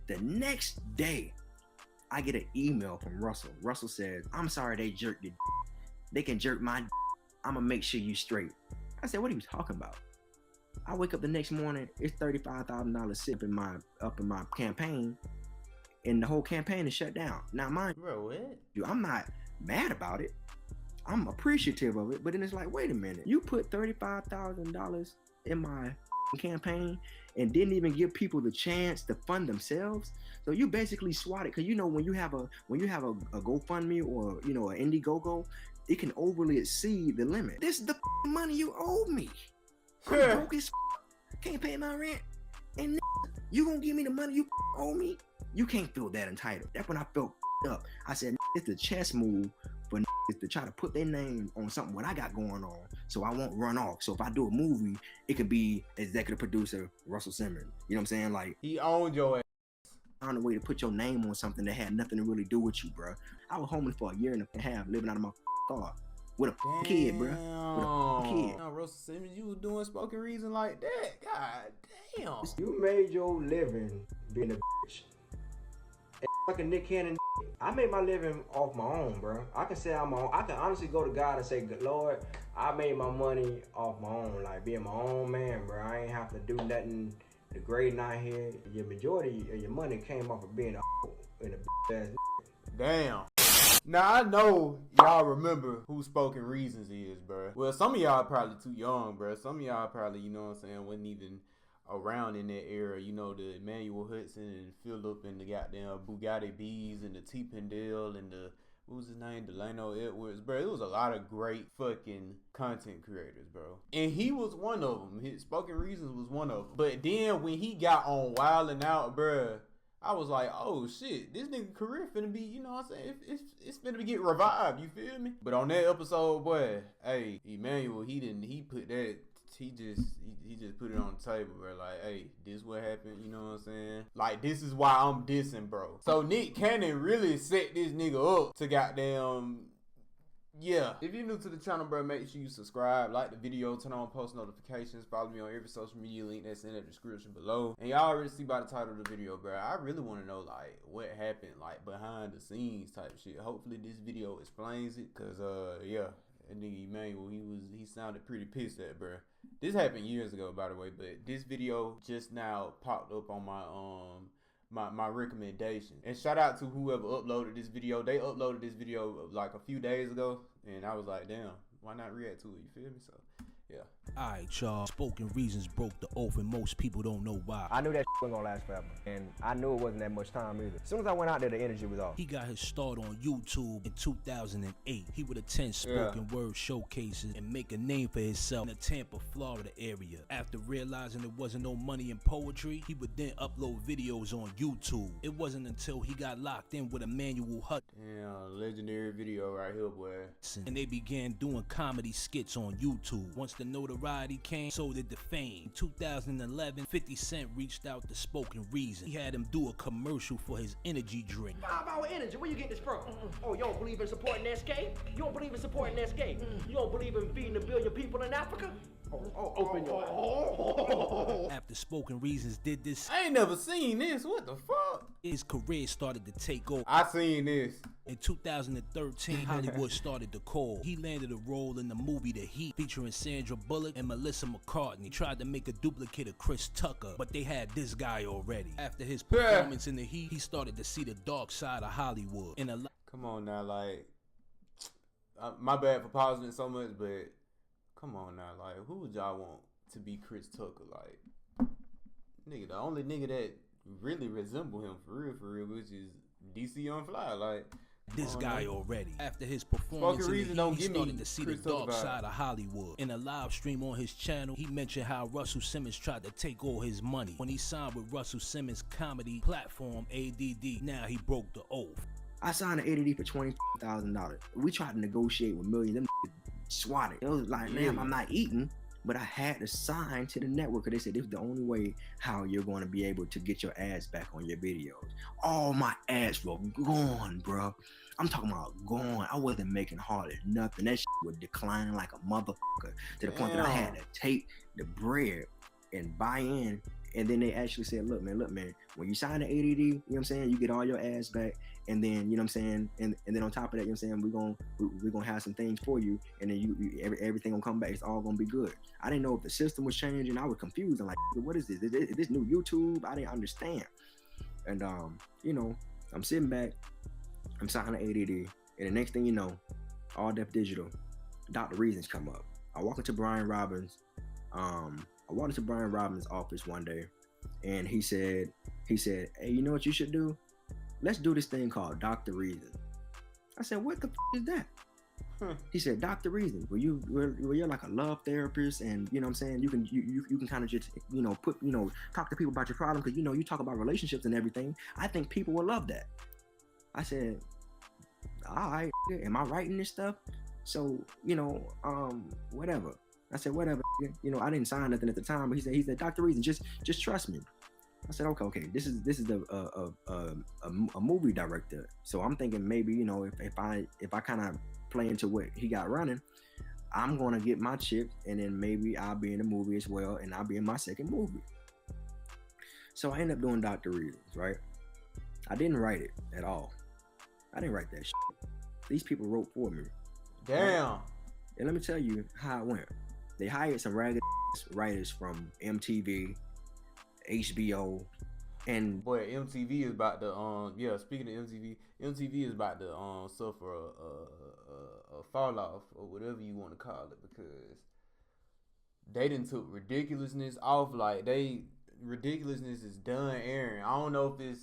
The next day, I get an email from Russell. Russell says, I'm sorry they jerked your They can jerk my I'm gonna make sure you straight. I said, what are you talking about? I wake up the next morning, it's $35,000 sitting up in my campaign, and the whole campaign is shut down. Now, mind you, I'm not mad about it. I'm appreciative of it, but then it's like, wait a minute, you put $35,000 in my campaign and didn't even give people the chance to fund themselves. So you basically swatted, because when you have a GoFundMe or an Indiegogo, it can overly exceed the limit. This is the money you owe me. I'm broke as can't pay my rent, and you gonna give me the money you owe me? You can't feel that entitled. That's when I felt up. I said, it's the chess move for to try to put their name on something what I got going on, so I won't run off. So if I do a movie, it could be executive producer Russell Simmons. You know what I'm saying? Like, he owned your ass. Found a way to put your name on something that had nothing to really do with you, bro. I was homeless for a year and a half, living out of my car with a kid, bro. With a kid. Now, Russell Simmons, you was doing spoken reason like that. God damn. You made your living being a bitch. And fucking Nick Cannon, I made my living off my own, bro. I can say I can honestly go to God and say, good Lord, I made my money off my own, like being my own man, bro. I ain't have to do nothing degrading out here. Your majority of your money came off of being a bitch ass. Damn. Now, I know y'all remember who Spoken Reasons is, bro. Well, some of y'all probably too young, bro. Some of y'all probably, you know what I'm saying, wasn't even around in that era. You know, the Emmanuel Hudson and Phillip and the goddamn Bugatti Bees and the T. Pendel and the, what was his name, Delano Edwards, bro. It was a lot of great fucking content creators, bro. And he was one of them. His Spoken Reasons was one of them. But then when he got on Wildin' Out, bro, I was like, oh shit, this nigga career finna be, you know what I'm saying, it's finna get revived, you feel me? But on that episode, boy, hey, Emmanuel, he put that, he just put it on the table, bro. Like, hey, this what happened, you know what I'm saying? Like, this is why I'm dissing, bro. So Nick Cannon really set this nigga up to goddamn, yeah. If you're new to the channel, bro, make sure you subscribe, like the video, turn on post notifications, follow me on every social media link that's in the description below. And y'all already see by the title of the video, bro, I really want to know, like, what happened, like, behind the scenes type shit. Hopefully this video explains it, cause, yeah, that nigga Emmanuel, he sounded pretty pissed at, bro. This happened years ago, by the way, but this video just now popped up on my recommendation. And shout out to whoever uploaded this video. They uploaded this video like a few days ago, and I was like, damn, why not react to it? You feel me? So yeah. Alright, y'all. Spoken Reasons broke the oath, and most people don't know why. I knew that wasn't gonna last forever, and I knew it wasn't that much time either. As soon as I went out there, the energy was off. He got his start on YouTube in 2008. He would attend spoken word showcases and make a name for himself in the Tampa, Florida area. After realizing there wasn't no money in poetry, he would then upload videos on YouTube. It wasn't until he got locked in with Emmanuel Hudson. Yeah, legendary video right here, boy. And they began doing comedy skits on YouTube. Once the notoriety came, so did the fame. In 2011, 50 Cent reached out to Spoken Reason. He had him do a commercial for his energy drink. 5 Hour Energy, where you get this from? Oh, you don't believe in supporting SK? You don't believe in supporting SK? You don't believe in feeding 1 billion people in Africa? Open your eyes. After Spoken Reasons did this, I ain't never seen this. What the fuck? His career started to take over. I seen this. In 2013, Hollywood started to call. He landed a role in the movie The Heat, featuring Sandra Bullock and Melissa McCartney. Tried to make a duplicate of Chris Tucker, but they had this guy already. After his performance in The Heat, he started to see the dark side of Hollywood. Come on now, like, my bad for pausing it so much, but come on now, like, who would y'all want to be Chris Tucker? Like, nigga, the only nigga that really resemble him for real, which is DC on Fly, like. This guy already. After his performance in The Heat, he started to see the dark side of Hollywood. In a live stream on his channel, he mentioned how Russell Simmons tried to take all his money. When he signed with Russell Simmons' comedy platform, ADD, now he broke the oath. I signed an ADD for $20,000. We tried to negotiate with millions. Them swatted. It was like, damn, I'm not eating. But I had to sign to the network because they said this is the only way how you're going to be able to get your ads back on your videos. All my ads were gone, bro. I'm talking about gone. I wasn't making hardly nothing. That shit would decline like a motherfucker to the point that I had to take the bread and buy in And then they actually said, look, man, when you sign the ADD, you know what I'm saying, you get all your ass back. And then, you know what I'm saying, and then on top of that, you know what I'm saying, we're gonna have some things for you, and then everything gonna come back. It's all gonna be good. I didn't know if the system was changing. I was confused. I'm like, what is this? Is this new YouTube? I didn't understand. And you know, I'm sitting back, I'm signing the ADD, and the next thing you know, All Deaf Digital, Dr. Reasons come up. I walk into Brian Robbins' office one day, and he said, hey, you know what you should do? Let's do this thing called Dr. Reason. I said, what the is that? He said, Dr. Reason, where you're like a love therapist, and you know what I'm saying, you can kind of just, you know, talk to people about your problem, because you know, you talk about relationships and everything. I think people will love that. I said, all right, am I writing this stuff? So, you know, whatever. I said, whatever, you know, I didn't sign nothing at the time, but he said, Dr. Reason, just trust me. I said, okay, this is a movie director. So I'm thinking maybe, you know, if I kind of play into what he got running, I'm gonna get my chips, and then maybe I'll be in the movie as well, and I'll be in my second movie. So I ended up doing Dr. Reasons, right? I didn't write it at all. I didn't write that shit. These people wrote for me. Damn. And let me tell you how it went. They hired some ragged writers from MTV, HBO, and boy, MTV is about to speaking of MTV is about to suffer a fall off, or whatever you want to call it, because they done took ridiculousness off. Like, ridiculousness is done airing. I don't know if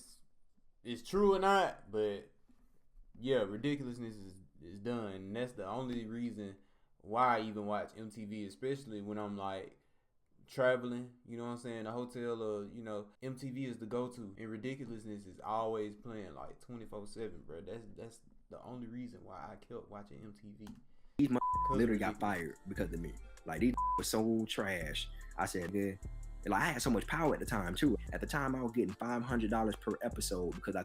it's true or not, but yeah, ridiculousness is done, and that's the only reason why I even watch MTV, especially when I'm like traveling, you know what I'm saying, a hotel, or you know, MTV is the go-to, and ridiculousness is always playing like 24/7, bro. That's the only reason why I kept watching MTV. These literally got fired because of me. Like, these were so trash. I said, yeah. Like, I had so much power at the time too. At the time, I was getting $500 per episode because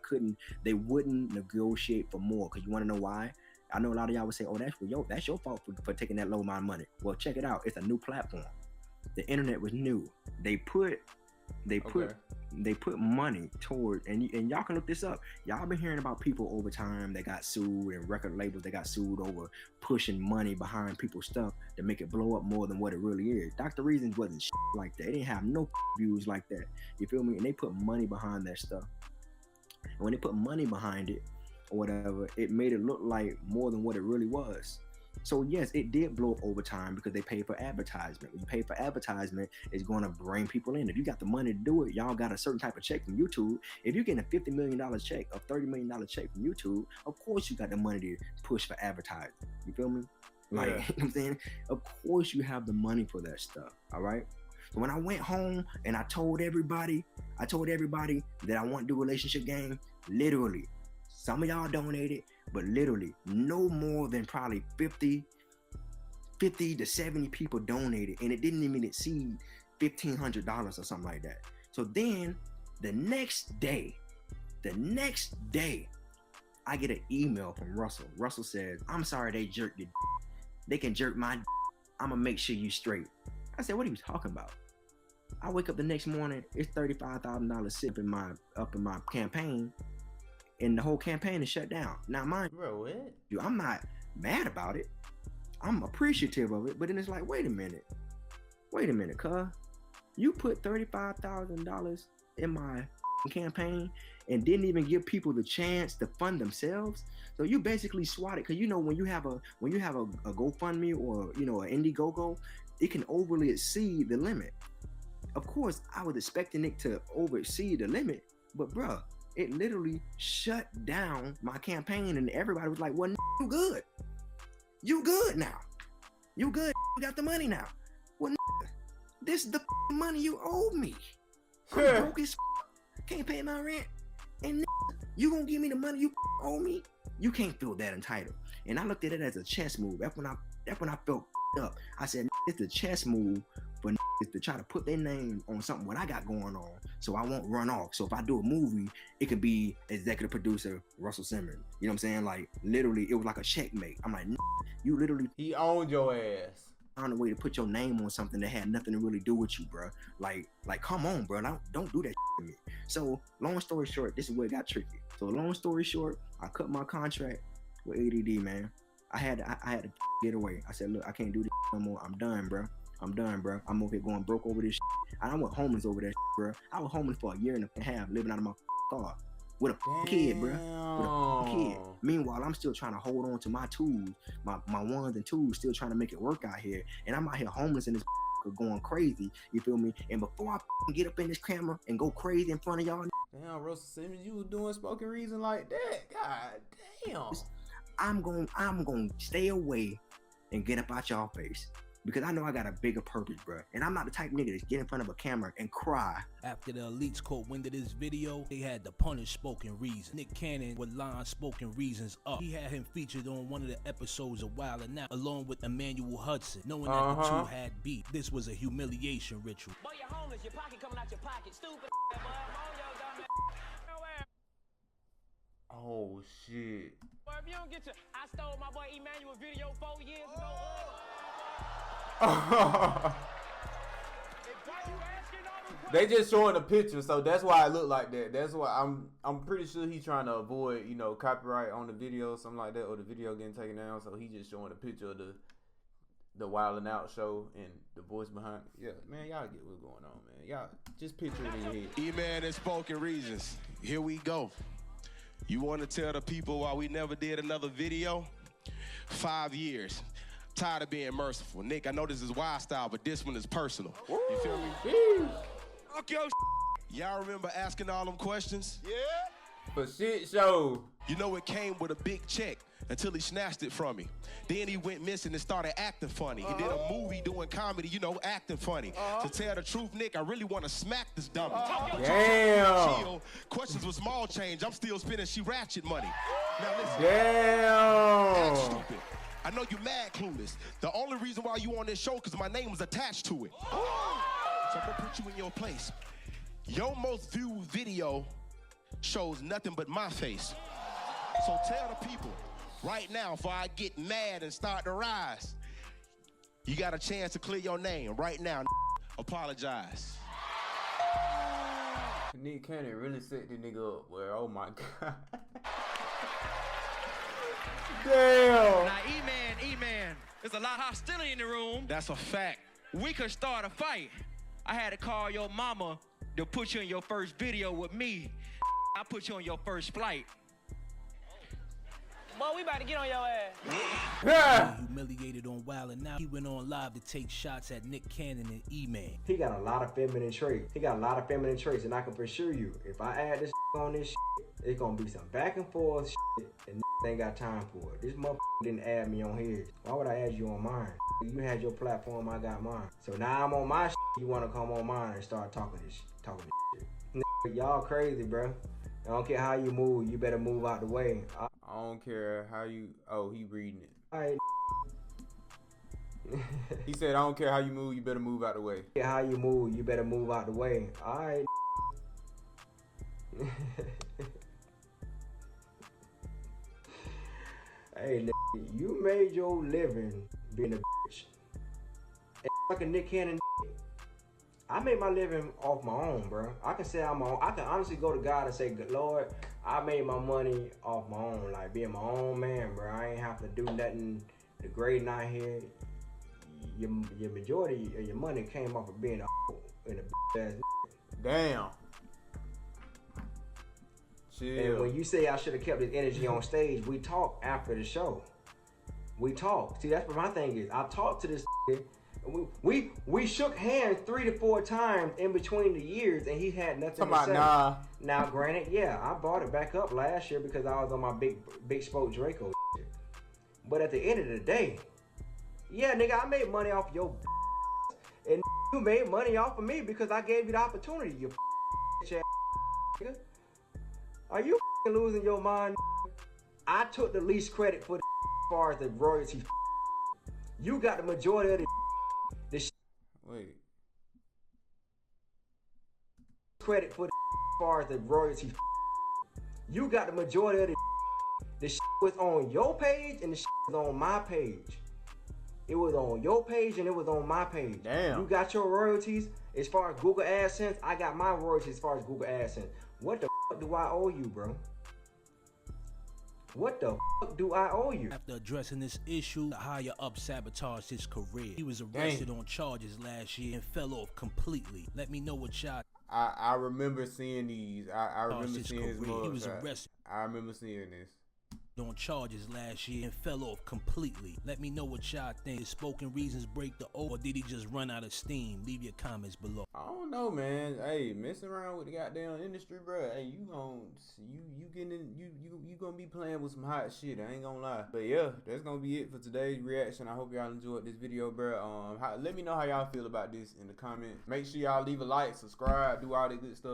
they wouldn't negotiate for more. Because you want to know why? I know a lot of y'all would say, oh, that's your fault for taking that low amount of money. Well, check it out. It's a new platform. The internet was new. They put money toward, and y'all can look this up. Y'all been hearing about people over time that got sued, and record labels that got sued over pushing money behind people's stuff to make it blow up more than what it really is. Dr. Reasons wasn't like that. They didn't have no views like that. You feel me? And they put money behind that stuff. And when they put money behind it or whatever, it made it look like more than what it really was. So yes, it did blow up over time because they paid for advertisement. When you pay for advertisement, it's going to bring people in. If you got the money to do it, y'all got a certain type of check from YouTube. If you're getting a $50 million check, a $30 million check from YouTube, of course you got the money to push for advertising. You feel me? Like, you know what I'm saying? Of course you have the money for that stuff, all right? So when I went home and I told everybody that I want to do a relationship game, literally, some of y'all donated, but literally no more than probably 50 to 70 people donated, and it didn't even exceed $1,500 or something like that. So then the next day, I get an email from Russell. Russell says, I'm sorry they jerked your They can jerk my I'm gonna make sure you straight. I said, what are you talking about? I wake up the next morning, it's $35,000 sitting up in my campaign, and the whole campaign is shut down. Now, mind you, I'm not mad about it. I'm appreciative of it, but then it's like, wait a minute, cuz you put $35,000 in my campaign and didn't even give people the chance to fund themselves. So you basically swatted, because you know when you have a GoFundMe or an Indiegogo, it can overly exceed the limit. Of course, I was expecting it to oversee the limit, but bruh, it literally shut down my campaign, and everybody was like, well, you good. You good now. You good. You got the money now. Well, this is the money you owe me. I'm broke as can't pay my rent. And you gonna give me the money you owe me? You can't feel that entitled. And I looked at it as a chess move. That's when I felt up. I said, it's a chess move for to try to put their name on something what I got going on, so I won't run off. So if I do a movie, it could be executive producer Russell Simmons. You know what I'm saying? Like, literally, it was like a checkmate. I'm like, you literally, he owned your ass. found a way to put your name on something that had nothing to really do with you, bro. Like come on, bro. Don't do that to me. So long story short, this is where it got tricky. So long story short, I cut my contract with ADD, man. I had to get away. I said, look, I can't do this no more. I'm done, bro. I'm over here going broke over this shit. I went homeless over that shit, bro. I was homeless for a year and a half, living out of my car with a kid, bro. With a kid. Meanwhile, I'm still trying to hold on to my tools, my ones and twos, still trying to make it work out here. And I'm out here homeless in this going crazy, you feel me? And before I get up in this camera and go crazy in front of y'all, damn, Russell Simmons, you was doing spoken reason like that. God damn. I'm gonna stay away and get up out y'all face. Because I know I got a bigger purpose, bro. And I'm not the type of nigga that's get in front of a camera and cry. After the elites caught wind of this video, they had to punish spoken reason. Nick Cannon would line spoken reasons up. He had him featured on one of the episodes a while and now, along with Emmanuel Hudson, knowing that the two had beef. This was a humiliation ritual. Boy, you're homeless, your pocket coming out your pocket. Stupid boy, oh shit. Boy, if you don't get your, I stole my boy Emmanuel video 4 years ago. They just showing a picture, so that's why it looked like that. That's why I'm pretty sure he's trying to avoid, you know, copyright on the video, something like that, or the video getting taken down. So he just showing a picture of the Wild 'N Out show and the voice behind it. Yeah, man, y'all get what's going on, man. Y'all just picture it in your head. E-Man and Spoken Reasons. Here we go. You want to tell the people why we never did another video? 5 years. Tired of being merciful. Nick, I know this is wild style, but this one is personal. Ooh, you feel me? Geez. Fuck your Y'all remember asking all them questions? Yeah. For shit show. You know it came with a big check until he snatched it from me. Then he went missing and started acting funny. He did a movie doing comedy, you know, acting funny. To tell the truth, Nick, I really want to smack this dummy. Damn. Chill. Questions with small change. I'm still spending she ratchet money. Now listen. Damn. Act stupid. I know you mad clueless. The only reason why you on this show because my name was attached to it. So I'm gonna put you in your place. Your most viewed video shows nothing but my face. So tell the people right now before I get mad and start to rise, you got a chance to clear your name right now. Apologize. Nick Cannon really set the nigga up where, oh my God. Damn. Now, E-Man, there's a lot of hostility in the room. That's a fact. We could start a fight. I had to call your mama to put you in your first video with me. I put you on your first flight. Boy, we about to get on your ass. Yeah. Humiliated on Wild 'N Out, he went on live to take shots at Nick Cannon and E-Man. He got a lot of feminine traits. And I can assure you, if I add this on this it's gonna be some back and forth and ain't got time for it. This motherfucker didn't add me on his. Why would I add you on mine? You had your platform, I got mine. So now I'm on my you wanna come on mine and start talking this shit. Y'all crazy, bro. I don't care how you move, you better move out the way. I don't care how you, oh, he reading it. Alright. He said, I don't care how you move, you better move out the way. How you move, you better move out the way. Alright. Hey, you made your living being a bitch. And fucking Nick Cannon, I made my living off my own, bro. I can say I'm on. I can honestly go to God and say, Lord, I made my money off my own, like being my own man, bro. I ain't have to do nothing degrading out here. Your majority of your money came off of being a bitch ass. Damn. Chill. And when you say I should have kept this energy on stage, we talk after the show. We talk. See, that's what my thing is. I talked to this. We shook hands 3 to 4 times in between the years, and he had nothing to say. Nah. Now, granted, yeah, I brought it back up last year because I was on my big spoke Draco shit. But at the end of the day, yeah, nigga, I made money off your and you made money off of me because I gave you the opportunity, you ass nigga. Are you losing your mind? I took the least credit for as far as the royalties. You got the majority of the shit. Wait. Credit for as far as the royalties. You got the majority of the shit was on your page and the shit was on my page. It was on your page and it was on my page. Damn. You got your royalties as far as Google AdSense. I got my royalties as far as Google AdSense. What the fuck do I owe you, bro? What the fuck do I owe you? After addressing this issue, the higher up sabotaged his career. He was arrested on charges last year and fell off completely. Let me know what y'all. I remember seeing these. I remember seeing his mug. He was arrested I remember seeing this. on charges last year and fell off completely. Let me know what y'all think. Did spoken reasons break the oath, or did he just run out of steam? Leave your comments below. I don't know, man. Hey, messing around with the goddamn industry, bro. Hey, you gonna be playing with some hot shit. I ain't gonna lie. But yeah, that's gonna be it for today's reaction. I hope y'all enjoyed this video, bro. Let me know how y'all feel about this in the comments. Make sure y'all leave a like, subscribe, do all that good stuff.